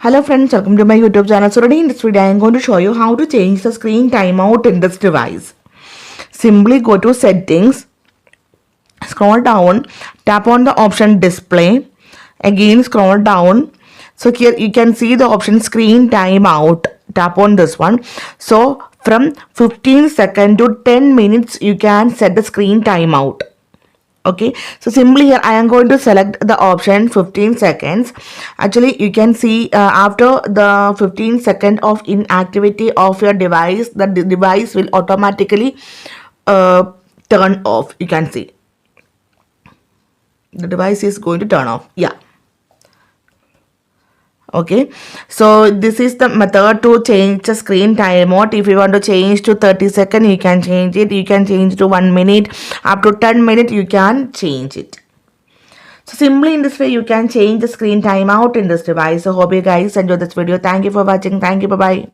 Hello friends, welcome to my YouTube channel. So today in this video I am going to show you how to change the screen timeout in this device. Simply go to settings, scroll down, tap on the option display, again scroll down. So here you can see the option screen timeout. Tap on this one. So from 15 seconds to 10 minutes you can set the screen timeout. Okay, so simply here I am going to select the option 15 seconds. Actually you can see after the 15 second of inactivity of your device, the device will automatically turn off. You can see the device is going to turn off. Yeah. Okay, so this is the method to change the screen timeout. If you want to change to 30 seconds, you can change it. You can change to 1 minute. Up to 10 minutes, you can change it. So simply in this way, you can change the screen timeout in this device. So hope you guys enjoy this video. Thank you for watching. Thank you. Bye-bye.